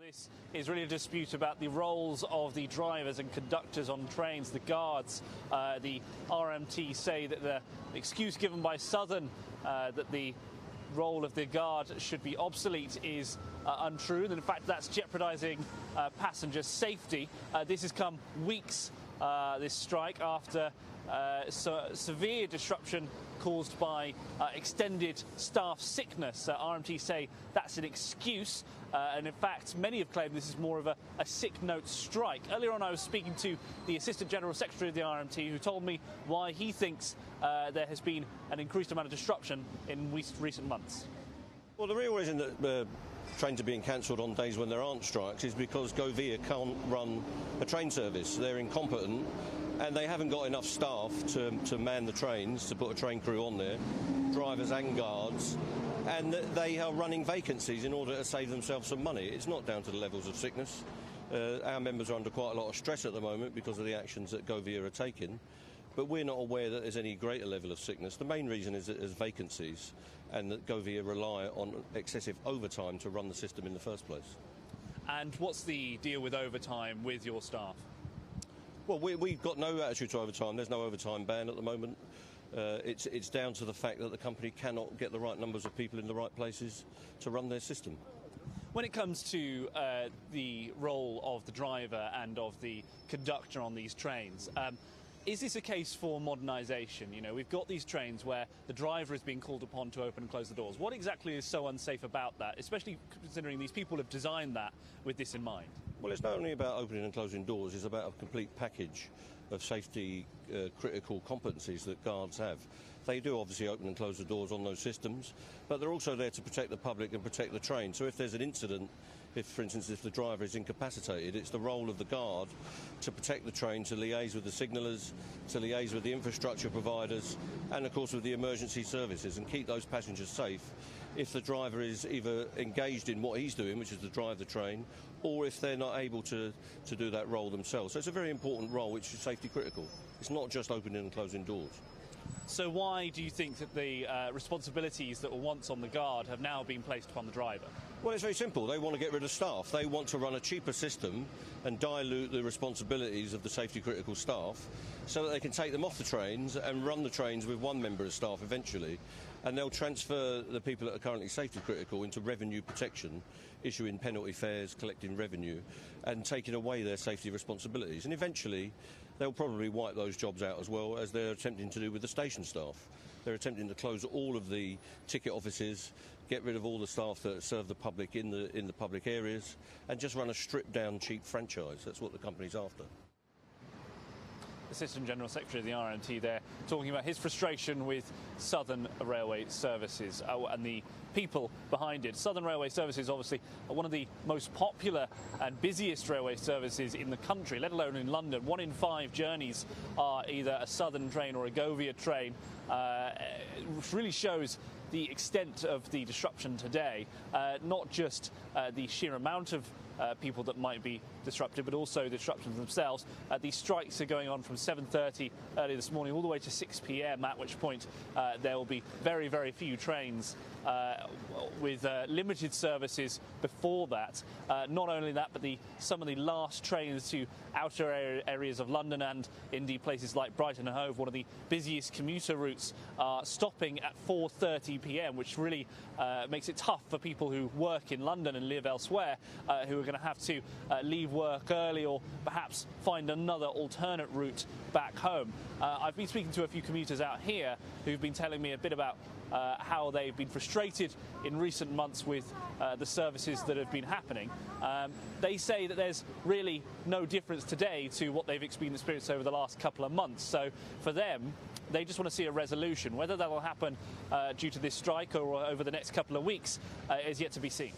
This is really a dispute about the roles of the drivers and conductors on trains, the guards. The RMT say that the excuse given by Southern that the role of the guard should be obsolete is untrue, and in fact that's jeopardising passenger safety. This has come weeks, this strike, after severe disruption caused by extended staff sickness. RMT say that's an excuse, and in fact many have claimed this is more of a sick note strike. Earlier on I was speaking to the Assistant General Secretary of the RMT, who told me why he thinks there has been an increased amount of disruption in recent months. Well, the real reason that trains are being cancelled on days when there aren't strikes is because Govia can't run a train service. They're incompetent and they haven't got enough staff to man the trains, to put a train crew on there, drivers and guards, and they are running vacancies in order to save themselves some money. It's not down to the levels of sickness. Our members are under quite a lot of stress at the moment because of the actions that Govia are taking, but we're not aware that there's any greater level of sickness. The main reason is that there's vacancies and that Govia rely on excessive overtime to run the system in the first place. And what's the deal with overtime with your staff? Well, we've got no attitude to overtime. There's no overtime ban at the moment. It's down to the fact that the company cannot get the right numbers of people in the right places to run their system. When it comes to the role of the driver and of the conductor on these trains, is this a case for modernisation? You know, we've got these trains where the driver is being called upon to open and close the doors. What exactly is so unsafe about that, especially considering these people have designed that with this in mind? Well, it's not only about opening and closing doors, it's about a complete package of safety critical competencies that guards have. They do obviously open and close the doors on those systems, but they're also there to protect the public and protect the train. So if there's an incident, for instance, if the driver is incapacitated, it's the role of the guard to protect the train, to liaise with the signallers, to liaise with the infrastructure providers, and of course with the emergency services, and keep those passengers safe if the driver is either engaged in what he's doing, which is to drive the train, or if they're not able to do that role themselves. So it's a very important role which is safety critical. It's not just opening and closing doors. So why do you think that the responsibilities that were once on the guard have now been placed upon the driver? Well, it's very simple. They want to get rid of staff. They want to run a cheaper system and dilute the responsibilities of the safety critical staff so that they can take them off the trains and run the trains with one member of staff eventually, and they'll transfer the people that are currently safety critical into revenue protection, issuing penalty fares, collecting revenue and taking away their safety responsibilities. And eventually they'll probably wipe those jobs out as well, as they're attempting to do with the station staff. They're attempting to close all of the ticket offices, get rid of all the staff that serve the public in the public areas, and just run a stripped-down, cheap franchise. That's what the company's after. Assistant General Secretary of the RMT there, talking about his frustration with Southern Railway Services and the people behind it. Southern Railway Services obviously are one of the most popular and busiest railway services in the country, let alone in London. 1 in 5 journeys are either a Southern train or a Govia train, which really shows the extent of the disruption today, not just the sheer amount of people that might be disrupted, but also the disruptions themselves. These strikes are going on from 7:30 early this morning all the way to 6 p.m, at which point there will be very, very few trains with limited services before that. Not only that, but some of the last trains to outer areas of London and indeed places like Brighton and Hove, one of the busiest commuter routes, are stopping at 4:30 p.m, which really makes it tough for people who work in London and live elsewhere, who are going to have to leave work early or perhaps find another alternate route back home. I've been speaking to a few commuters out here who've been telling me a bit about how they've been frustrated in recent months with the services that have been happening. They say that there's really no difference today to what they've experienced over the last couple of months. So for them, they just want to see a resolution. Whether that will happen due to this strike or over the next couple of weeks is yet to be seen.